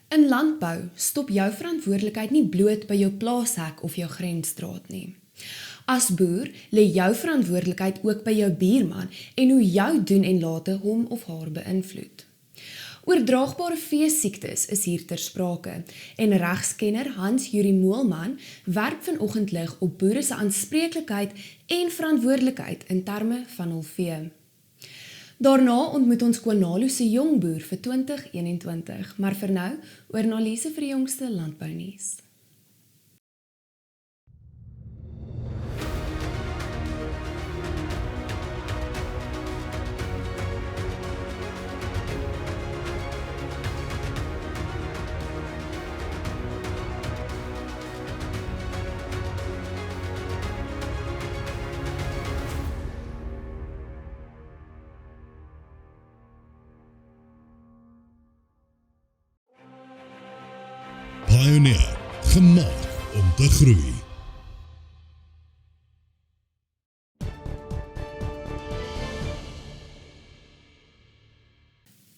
In landbou stop jou verantwoordelikheid nie bloot by jou plaashek of jou grensstraat nie. As boer lê jou verantwoordelikheid ook by jou buurman en hoe jou doen en late hom of haar beïnvloed. Oordraagbare veesiektes is hier ter sprake en regskenner Hans-Jurie Moolman werp vanoggend lig op boere se aanspreeklikheid en verantwoordelikheid in terme van hul vee. Daarna ontmoet ons Kwanalu Jongboer vir 2021, maar vir nou oor analise vir die jongste landbounuus. Pioneer, gemaak om te groei.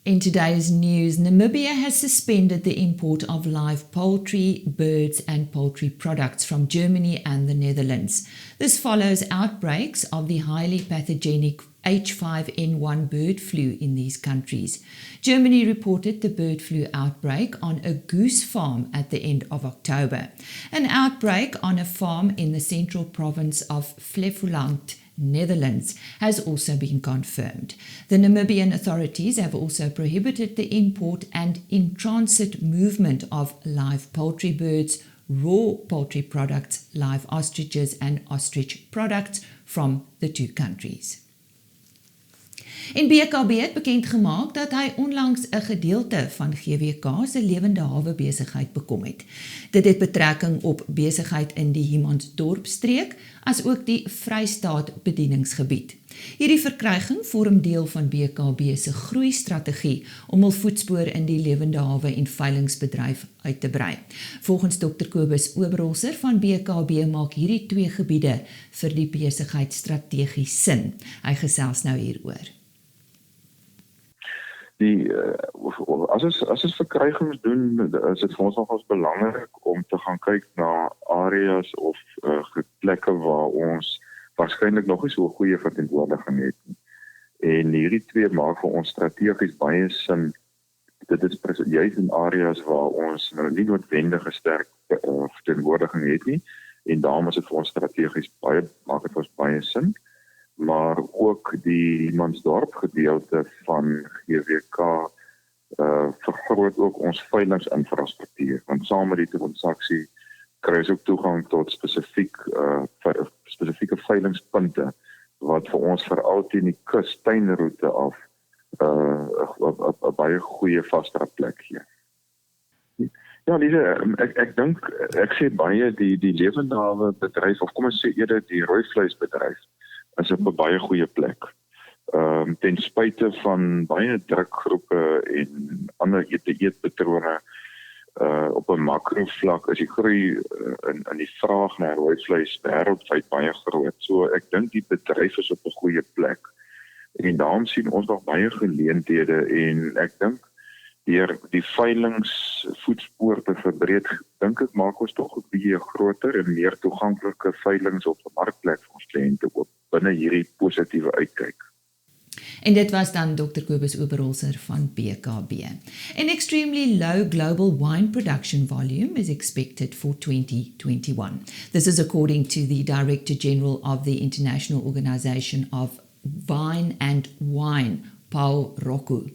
In today's news, Namibia has suspended the import of live poultry, birds and poultry products from Germany and the Netherlands. This follows outbreaks of the highly pathogenic H5N1 bird flu in these countries. Germany reported the bird flu outbreak on a goose farm at the end of October. An outbreak on a farm in the central province of Flevoland, Netherlands, has also been confirmed. The Namibian authorities have also prohibited the import and in-transit movement of live poultry birds, raw poultry products, live ostriches and ostrich products from the two countries. En BKB het bekend gemaak dat hy onlangs 'n gedeelte van GWK se lewende hawe besigheid bekom het. Dit het betrekking op besigheid in die Humansdorpstreek as ook die Vrystaat bedieningsgebied. Hierdie verkryging vorm deel van BKB se groeistrategie om hul voetspoor in die lewende hawe en veilingsbedryf uit te brei. Volgens Dr. Kobus Oberholzer van BKB maak hierdie twee gebiede vir die besigheid strategies sin. Hy gesels nou hieroor. As ons verkrygings doen, is dit vir ons nogals belangrik om te gaan kyk na areas of plekke waar ons waarskynlik nog nie so 'n goeie verteenwoordiging het nie. En hierdie twee maak vir ons strategies baie sin. Dit is juist in areas waar ons nou nie noodwendig 'n sterk verteenwoordiging het nie, en daarom is dit vir ons strategies maak dit vir ons baie sin. Maar ook die Humansdorp gedeelte van GWK vergroot ook ons veiligingsinfrastruktuur, want saam met die transaksie kry ons ook toegang tot spesifieke veilingspunte wat vir ons veral teen die kus-tuinroete af 'n baie goeie vaste plek gee. Ja, ek dink ek sê baie die lewende hawe bedryf, of kom ons sê eerder die rooi vleisbedryf, is op 'n baie goeie plek. Ten spyte van baie drukgroepe en ander eetpatrone op 'n makrovlak is die groei in die vraag na rooi vleis wêreldwyd baie groot. So ek dink die bedryf is op 'n goeie plek. En daarom sien ons nog baie geleenthede, en ek dink deur die veilingsvoetspoor te verbreed, dink ek maak ons tog 'n bietjie groter en meer toeganklike veilings op 'n markplek vir ons kliënte ook binne hierdie positiewe uitkyk. En dit was dan Dr. Kobus Oberholzer van BKB. An extremely low global wine production volume is expected for 2021. This is according to the Director General of the International Organization of Vine and Wine, Paul Roku.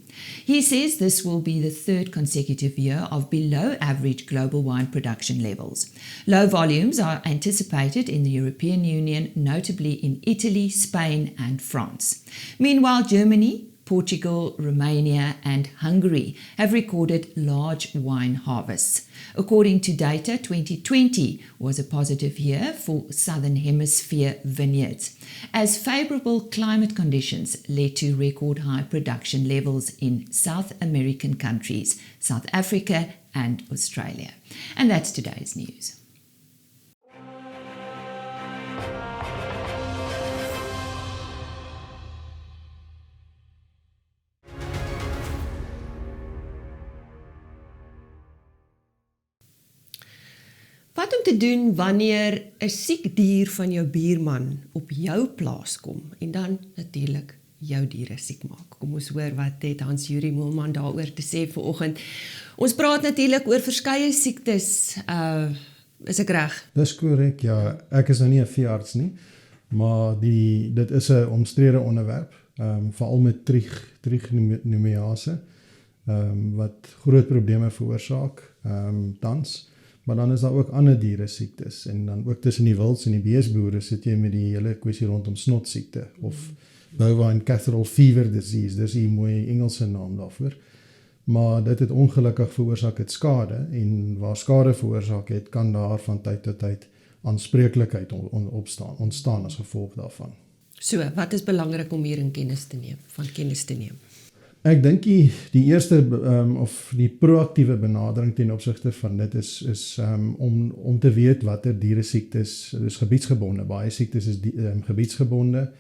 He says this will be the third consecutive year of below average global wine production levels. Low volumes are anticipated in the European Union, notably in Italy, Spain and France. Meanwhile, Germany, Portugal, Romania and Hungary have recorded large wine harvests. According to data, 2020 was a positive year for Southern Hemisphere vineyards, as favorable climate conditions led to record high production levels in South American countries, South Africa and Australia. And that's today's news. Wat om te doen wanneer 'n siek dier van jou buurman op jou plaas kom en dan natuurlik jou diere siek maak. Kom ons hoor wat het Hans-Jurie Moolman daaroor te sê vanoggend. Ons praat natuurlik oor verskeie siektes. Is ek reg? Dis korrek, ja. Ek is nou nie 'n veearts nie, maar dit is 'n omstrede onderwerp, veral met trichomoniase, wat groot probleme veroorsaak, tans. Maar dan is daar ook ander diere siektes en dan ook tussen die wilds en die beesboere sit jy met die hele kwessie rondom snotsiekte of bovine catarrhal fever disease, dis 'n mooi Engelse naam daarvoor. Maar dit het ongelukkig veroorsaak het skade en waar skade veroorsaak het, kan daar van tyd tot tyd aanspreeklikheid ontstaan as gevolg daarvan. So, wat is belangrik om hier in kennis te neem? Ek dink die eerste of die proaktiewe benadering ten opsigte van dit is om te weet watter dieresiektes is gebiedsgebonde. Baie siektes is gebiedsgebonde,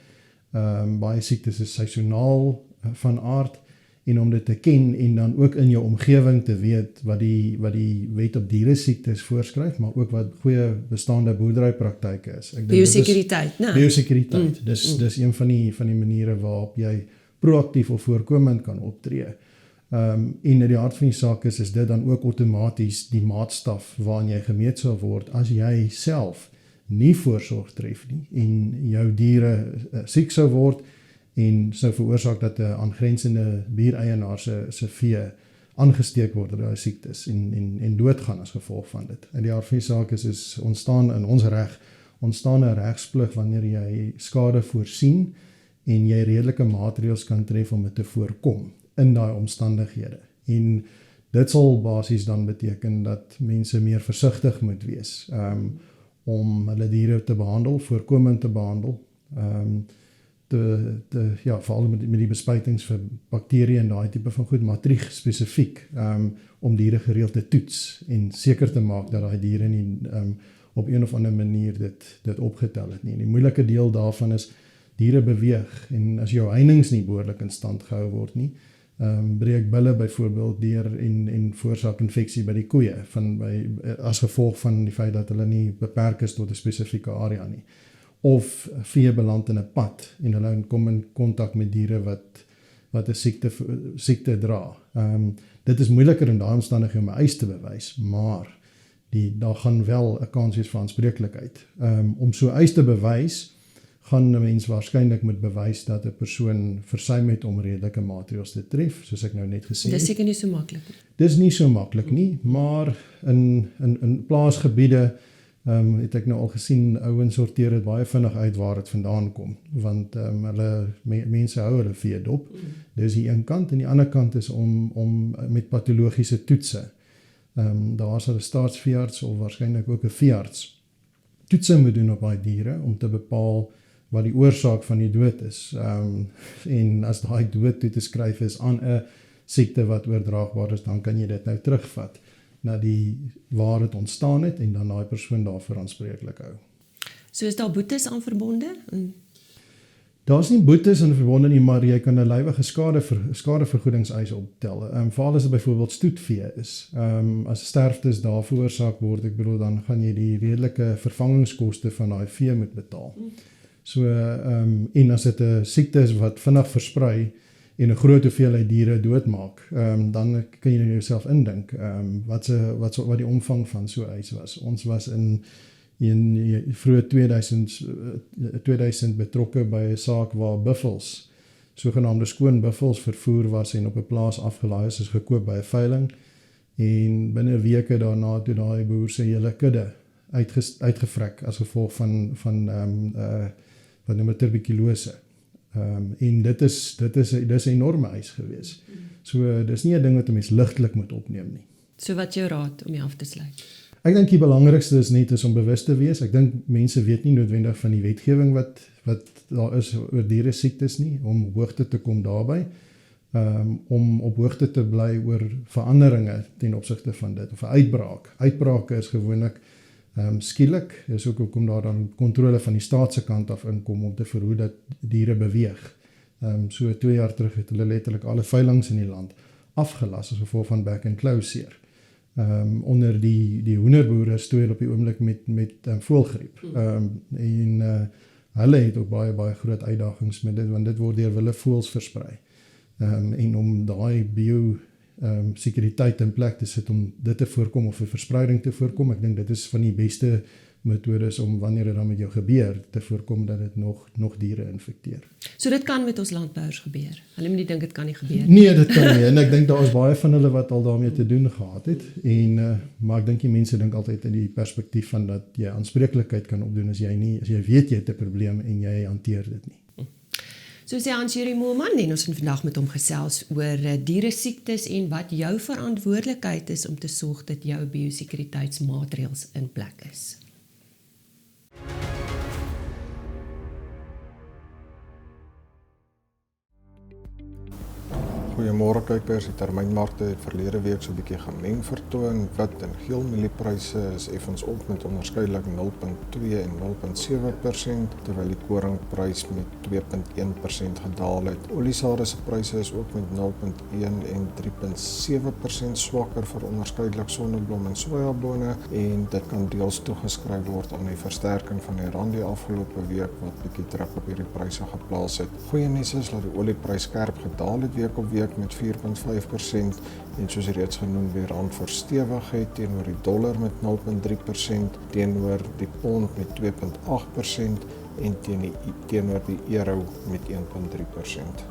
baie siektes is seisonaal van aard en om dit te ken en dan ook in jou omgewing te weet wat die wet op dieresiektes voorskryf, maar ook wat goeie bestaande boerderypraktyke is. Biosekuriteit, né? Biosekuriteit. Dis een van die maniere waarop jy proaktief of voorkomend kan optree. En in die hart van die saak is dit dan ook outomaties die maatstaf waarin jy gemeet sal word as jy self nie voorsorg tref nie en jou diere siek sou word en sou veroorsaak dat 'n aangrensende buureienaar se vee aangesteek word deur daai siektes en doodgaan as gevolg van dit. In die hart van die saak is ontstaan in ons reg, ontstaan 'n regsplig wanneer jy skade voorsien en jy redelike maatreëls kan tref om dit te voorkom in daai omstandighede. En dit sal basies dan beteken dat mense meer versigtig moet wees om hulle diere te behandel, voorkomend te behandel, veral met die bespuitings vir bakterieë en daai tipe van goed, maar spesifiek om diere gereeld te toets en seker te maak dat daai diere nie op een of ander manier dit opgetel het nie. En die moeilike deel daarvan is diere beweeg en as jou heininge nie behoorlik in stand gehou word nie, breek bulle byvoorbeeld deur en veroorsaak infeksie by die koeie as gevolg van die feit dat hulle nie beperk is tot 'n spesifieke area nie. Of vee beland in 'n pad en hulle kom in kontak met diere wat 'n siekte dra. Dit is moeiliker in daai omstandighede om 'n eis te bewys, maar daar gaan wel 'n kans wees vir aanspreeklikheid. Om so eis te bewys, gaan 'n mens waarskynlik moet bewys dat 'n persoon versuim het om redelike maatreëls te tref, soos ek nou net gesê het. Dis seker nie so maklik nie. Dis nie so maklik nie, maar in plaasgebiede het ek nou al gesien, ouens sorteer dit baie vinnig uit waar dit vandaan kom, want mense hou hulle vee dop. Dis die een kant, en die ander kant is om met patologiese toetse. Daar is 'n staatsveearts of waarskynlik ook 'n veearts toetse moet doen op daai diere om te bepaal wat die oorsaak van die dood is. En as daai dood toe te skryf is aan 'n siekte wat oordraagbaar is, dan kan jy dit nou terugvat na waar dit ontstaan het en dan daai persoon daarvoor aanspreeklik hou. So is daar boetes aan verbonde? Daar's nie boetes aan verbonde nie, maar jy kan 'n lywige skadevergoedingseis optel. Veral as dit byvoorbeeld stoetvee is. As sterftes daar veroorsaak word, ek bedoel, dan gaan jy die redelike vervangingskoste van daai vee moet betaal. So, en as dit 'n siekte is wat vinnig versprei en 'n groot hoeveelheid diere doodmaak, dan kan jy jouself indink wat die omvang van so 'n eis was. Ons was in vroeë 2000 betrokke by 'n saak waar buffels, sogenaamde skoon buffels vervoer was en op 'n plaas afgelaai is gekoop by 'n veiling, en binne weke daarna toe daai boer se hele kudde uitgevrek as gevolg van wat noem tuberkulose. En dit is 'n enorme eis gewees. So dis nie 'n ding wat 'n mens ligtelik moet opneem nie. So wat jou raad om jy af te sluit? Ek dink die belangrikste is net om bewus te wees. Ek dink mense weet nie noodwendig van die wetgewing wat daar is oor diere siektes nie, om op hoogte te kom daarby, om op hoogte te bly oor veranderinge ten opsigte van dit, of 'n uitbraak. Uitbrake is gewoonlik skielik, is ook hoekom daar dan kontrole van die staat se kant af inkom om te verhoed dat diere beweeg. So 2 jaar terug het hulle letterlik alle veilings in die land afgelas as gevolg van back and close seer. onder die hoenderboere stoei op die oomblik met voëlgriep. Hulle het ook baie groot uitdagings met dit, want dit word deur wilde voëls versprei. En om daai biosekuriteit in plek te sit om dit te voorkom of 'n verspreiding te voorkom, ek dink dit is van die beste metodes om wanneer dit dan met jou gebeur, te voorkom dat dit nog diere infekteer. So dit kan met ons landbouers gebeur. Hulle moet nie dink dit kan nie gebeur. Nee, dit kan nie, en ek dink daar is baie van hulle wat al daarmee te doen gehad het, maar ek dink die mense dink altyd in die perspektief van dat jy aanspreeklikheid kan opdoen as jy weet jy het 'n probleem en jy hanteer dit nie. So sê Hans-Jurie Moolman, en ons het vandag met hom gesels oor dieresiektes en wat jou verantwoordelikheid is om te sorg dat jou biosekuriteitsmaatreëls in plek is. Goeiemôre kykers, die termynmarkte het verlede week so 'n bietjie gemeng vertoon. Wit en geel mieliepryse is effens op met onderskeidelik 0,2 en 0,7%, terwyl die koringprys met 2,1% gedaal het. Oliesade se pryse is ook met 0,1 en 3,7% swakker vir onderskeidelik sonneblom en sojabone, en dit kan deels toegeskryf word aan die versterking van die rand die afgelope week wat bietjie druk op hierdie pryse geplaas het. Goeie nuus is dat die olieprys skerp gedaal het week op week met 4,5% en soos reeds genoem weer rand verstewig het teenoor die dollar met 0,3%, teenoor die pond met 2,8% en teenoor die euro met 1,3%.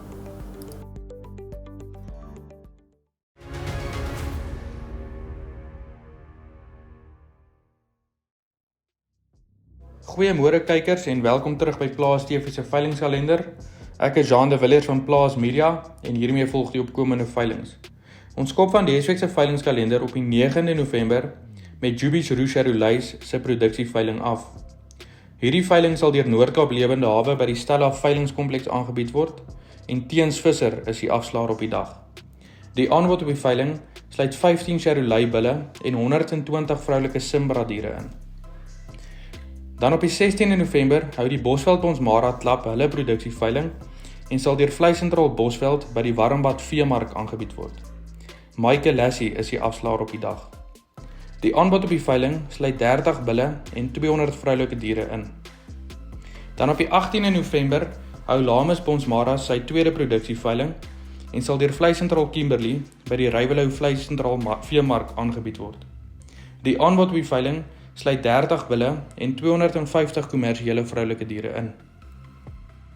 Goeiemôre kykers en welkom terug by Plaas TV se veilingskalender. Ek is Jean de Villiers van Plaas Media en hiermee volg die opkomende veilings. Ons kop van dese week se veilingskalender op die 9de November met Jubies Roux-Charolais se produksieveiling af. Hierdie veiling sal deur Noord-Kaap Lewende Hawe by die Stella veilingskompleks aangebied word en Teens Visser is die afslaer op die dag. Die aanbod op die veiling sluit 15 Charolais bulle en 120 vroulike Simbra diere in. Dan op die 16de November hou die Bosveld Bonsmara klap hulle produksieveiling en sal deur Vleissentraal Bosveld by die Warmbad Veemark aangebied word. Michael Lassie is die afslaer op die dag. Die aanbod op die veiling sluit 30 bulle en 200 vroulike diere in. Dan op die 18de November hou Lamus Bonsmara sy tweede produksieveiling en sal deur Vleissentraal Kimberley by die Rywelhou Vleissentraal Veemark aangebied word. Die aanbod op die veiling sluit 30 bulle en 250 kommersiële vroulike diere in.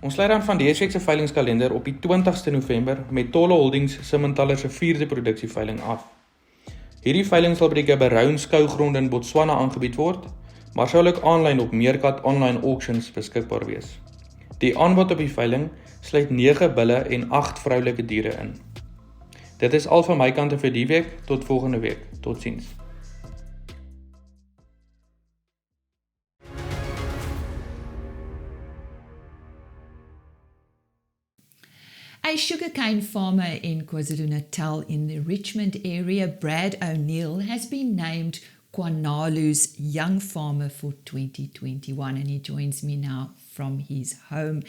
Ons sluit dan van dese week se veilingskalender op die 20ste November met Tolle Holdings Simmentaler se 4de produksieveiling af. Hierdie veiling sal by die Gaborone skougronde in Botswana aangebied word, maar sou ook aanlyn op Meerkat Online Auctions beskikbaar wees. Die aanbod op die veiling sluit 9 bulle en 8 vroulike diere in. Dit is al van my kant vir die week, tot volgende week. Totsiens. A sugarcane farmer in KwaZulu-Natal in the Richmond area, Brad O'Neill, has been named Kwanalu's Young Farmer for 2021, and he joins me now from his home.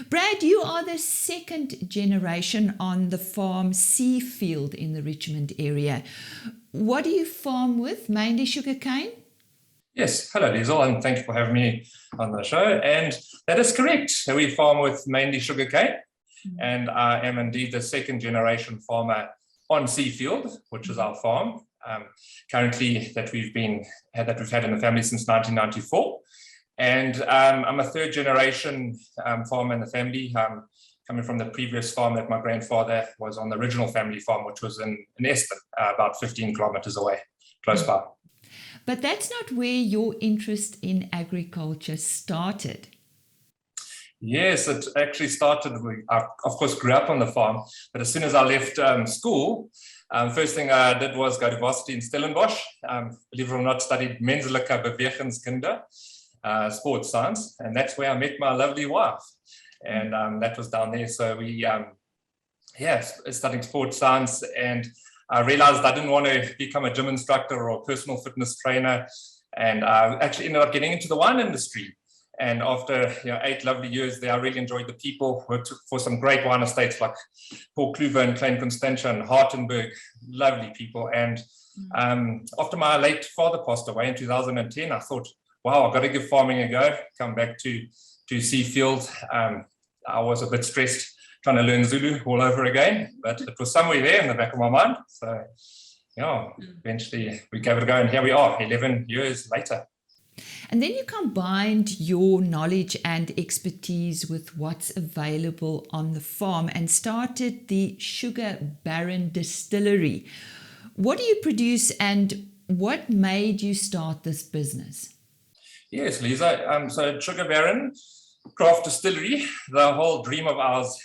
Brad, you are the second generation on the farm Seafield in the Richmond area. What do you farm with? Mainly sugarcane? Yes, hello Liesel, and thank you for having me on the show. And that is correct. We farm with mainly sugarcane. And I am indeed the second generation farmer on Seafield, which is our farm, currently that we've had in the family since 1994. And I'm a third generation farmer in the family, coming from the previous farm that my grandfather was on, the original family farm, which was in Eston, about 15 kilometers away, close by. But that's not where your interest in agriculture started. Yes, it actually started, I of course grew up on the farm, but as soon as I left school, first thing I did was go to varsity in Stellenbosch. Believe it or not, studied menselijke bewegingskunde, sports science, and that's where I met my lovely wife. And that was down there. So we, studying sports science, and I realized I didn't want to become a gym instructor or a personal fitness trainer. And I actually ended up getting into the wine industry. And after 8 lovely years there, I really enjoyed the people. Worked for some great wine estates like Paul Kluwer and Klein Constantia and Hartenberg, lovely people. And After my late father passed away in 2010, I thought, wow, I've got to give farming a go, come back to Seafield. I was a bit stressed trying to learn Zulu all over again, but it was somewhere there in the back of my mind. So, yeah, eventually we gave it a go, and here we are, 11 years later. And then you combined your knowledge and expertise with what's available on the farm and started the Sugar Baron Distillery. What do you produce and what made you start this business? Yes, Lisa. So Sugar Baron Craft Distillery, the whole dream of ours,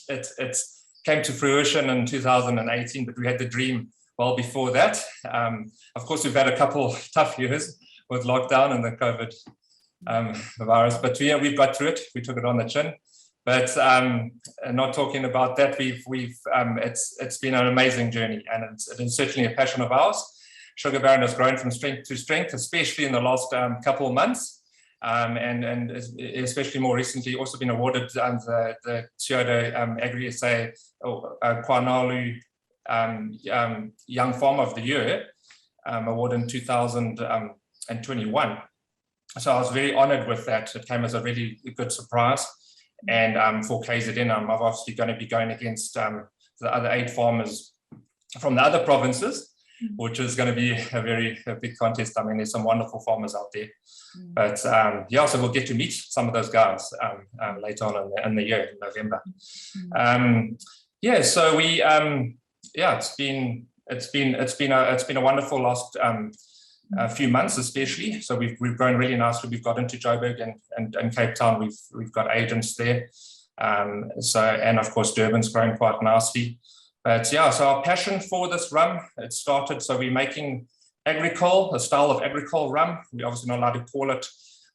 it came to fruition in 2018, but we had the dream well before that. Of course, we've had a couple tough years with lockdown and the COVID virus, but we've got through it. We took it on the chin. But not talking about that, it's been an amazing journey, and it is certainly a passion of ours. Sugar Baron has grown from strength to strength, especially in the last couple of months, and especially more recently, also been awarded the Tiodo Agri-SA Kwanalu Young Farmer of the Year award in 2021. So I was very honoured with that. It came as a really good surprise. And for KZN, I'm obviously going to be going against the other 8 farmers from the other provinces, which is going to be a big contest. I mean, there's some wonderful farmers out there. But so we'll get to meet some of those guys later on in the year, in November. So we, it's been a wonderful last few months, especially. So we've grown really nicely. We've got into Joburg and Cape Town. We've got agents there. And of course Durban's growing quite nicely. But so our passion for this rum, it started. So we're making agricole, a style of agricole rum. We're obviously not allowed to call it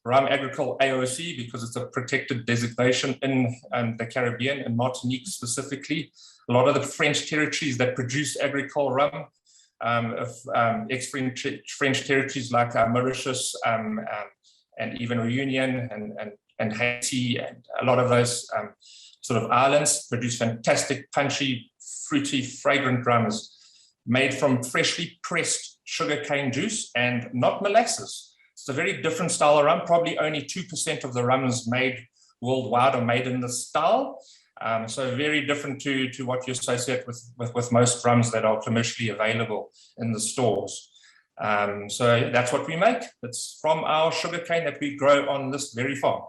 rum agricole AOC because it's a protected designation in the Caribbean and Martinique specifically. A lot of the French territories that produce agricole rum, ex-French territories like Mauritius and even Reunion and Haiti, and a lot of those sort of islands produce fantastic, punchy, fruity, fragrant rums made from freshly pressed sugarcane juice and not molasses. It's a very different style of rum. Probably only 2% of the rums made worldwide are made in this style. So very different to what you associate with most rums that are commercially available in the stores. So that's what we make. It's from our sugarcane that we grow on this very farm.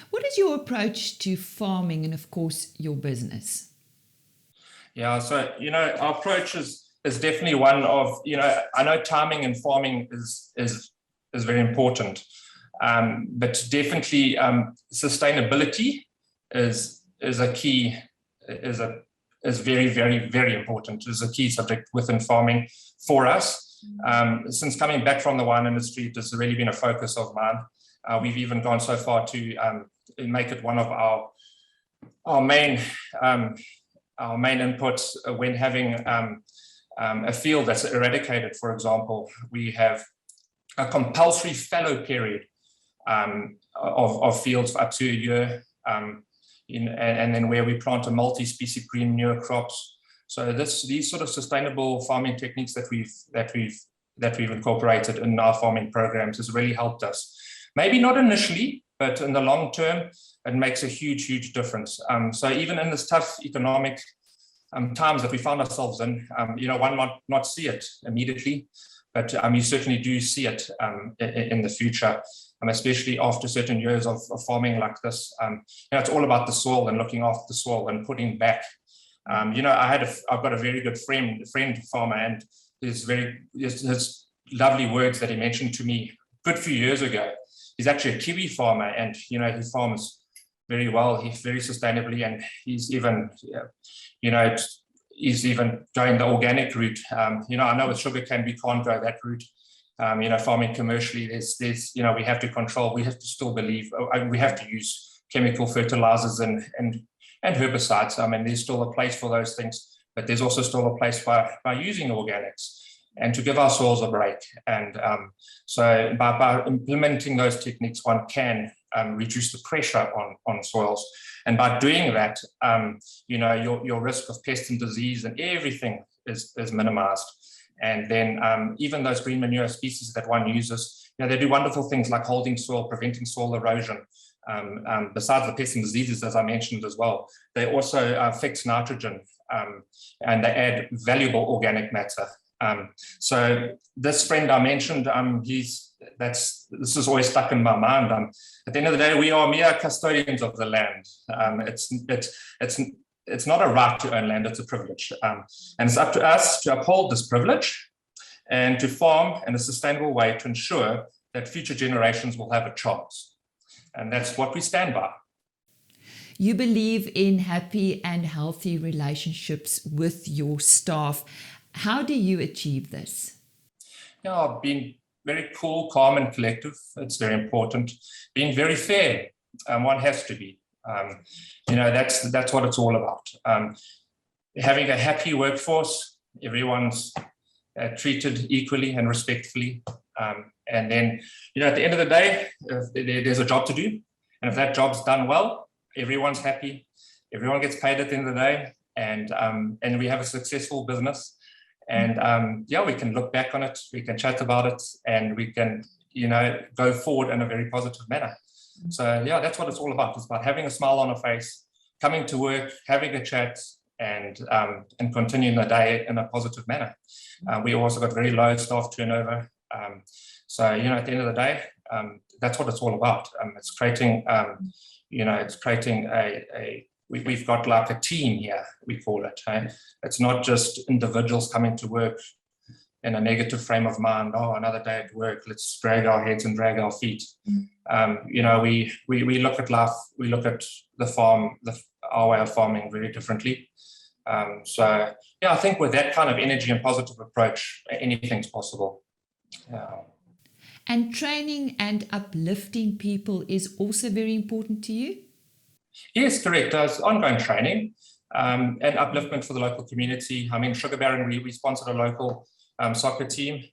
What is your approach to farming and, of course, your business? Yeah, so, our approach is definitely one of, I know timing in farming is very important, but definitely sustainability is a key, is very, very, very important, is a key subject within farming for us. Since coming back from the wine industry, it has really been a focus of mine. We've even gone so far to make it one of our main inputs when having a field that's eradicated. For example, we have a compulsory fallow period of fields for up to a year, and then where we plant a multi-species green manure crops. So these sort of sustainable farming techniques that we've incorporated in our farming programs has really helped us. Maybe not initially, but in the long term, it makes a huge, huge difference. So even in this tough economic times that we found ourselves in, one might not see it immediately, but you certainly do see it in the future, especially after certain years of farming like this. It's all about the soil and looking after the soil and putting back. I've got a very good friend farmer, and his lovely words that he mentioned to me a good few years ago. He's actually a Kiwi farmer, and he farms very well. He's very sustainably, and he's even, going the organic route. I know with sugarcane we can't go that route. Farming commercially, there's we have to control. We have to still believe we have to use chemical fertilizers and herbicides. I mean, there's still a place for those things, but there's also still a place by using organics and to give our soils a break. And so by implementing those techniques, one can reduce the pressure on soils. And by doing that, your risk of pest and disease and everything is minimized. And then even those green manure species that one uses, they do wonderful things like holding soil, preventing soil erosion. Besides the pests and diseases, as I mentioned as well, they also fix nitrogen and they add valuable organic matter. So this friend I mentioned, this is always stuck in my mind. At the end of the day, we are mere custodians of the land. It's not a right to own land, it's a privilege. And it's up to us to uphold this privilege and to farm in a sustainable way to ensure that future generations will have a chance. And that's what we stand by. You believe in happy and healthy relationships with your staff. How do you achieve this? I've been very cool, calm, and collective. It's very important. Being very fair, one has to be. That's what it's all about. Having a happy workforce, everyone's treated equally and respectfully. And then, at the end of the day, there's a job to do. And if that job's done well, everyone's happy. Everyone gets paid at the end of the day. And we have a successful business. And we can look back on it, we can chat about it, and we can, go forward in a very positive manner. So that's what it's all about. It's about having a smile on our face, coming to work, having a chat, and continuing the day in a positive manner. We also got very low staff turnover. So at the end of the day, that's what it's all about. It's creating, we've got like a team here, we call it. It's not just individuals coming to work in a negative frame of mind. Oh, another day at work, let's drag our heads and drag our feet. We look at life, we look at the farm, our way of farming very differently. I think with that kind of energy and positive approach, anything's possible. And training and uplifting people is also very important to you? Yes, correct. There's ongoing training and upliftment for the local community. Sugar Baron, we sponsored a local soccer team.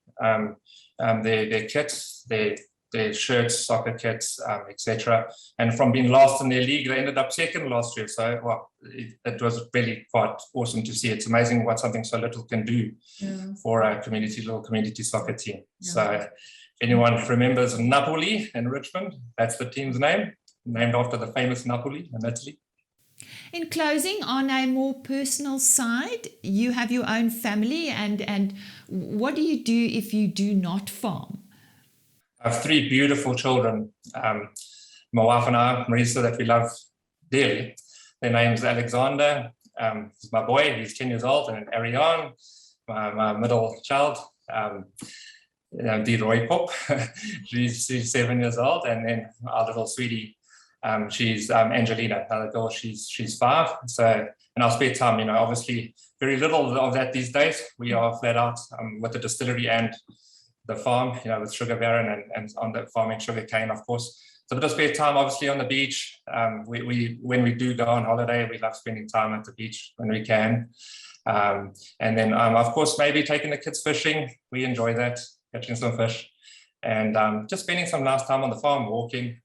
Their kits, their shirts, soccer kits, etc. And from being last in their league, they ended up second last year. So, it was really quite awesome to see. It's amazing what something so little can do for a little community soccer team. Yeah. So, if anyone remembers Napoli in Richmond, that's the team's name. Named after the famous Napoli in Italy. In closing, on a more personal side, you have your own family, and what do you do if you do not farm? I have 3 beautiful children. My wife and I, Marisa, that we love dearly. Their name's Alexander. He's my boy, he's 10 years old, and Ariane, my middle child. Roy Pop, she's 7 years old, and then our little sweetie. She's Angelina, another girl, she's 5. So in our spare time, obviously very little of that these days. We are flat out with the distillery and the farm, with Sugar Baron and on the farming sugar cane, of course. So a bit of spare time, obviously on the beach. When we do go on holiday, we love spending time at the beach when we can. And then, of course, maybe taking the kids fishing. We enjoy that, catching some fish. And just spending some nice time on the farm, walking,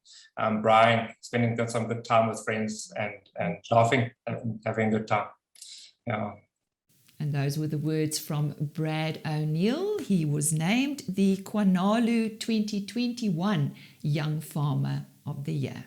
Brian, spending some good time with friends and laughing and having a good time. Yeah. And those were the words from Brad O'Neill. He was named the Kwanalu 2021 Young Farmer of the Year.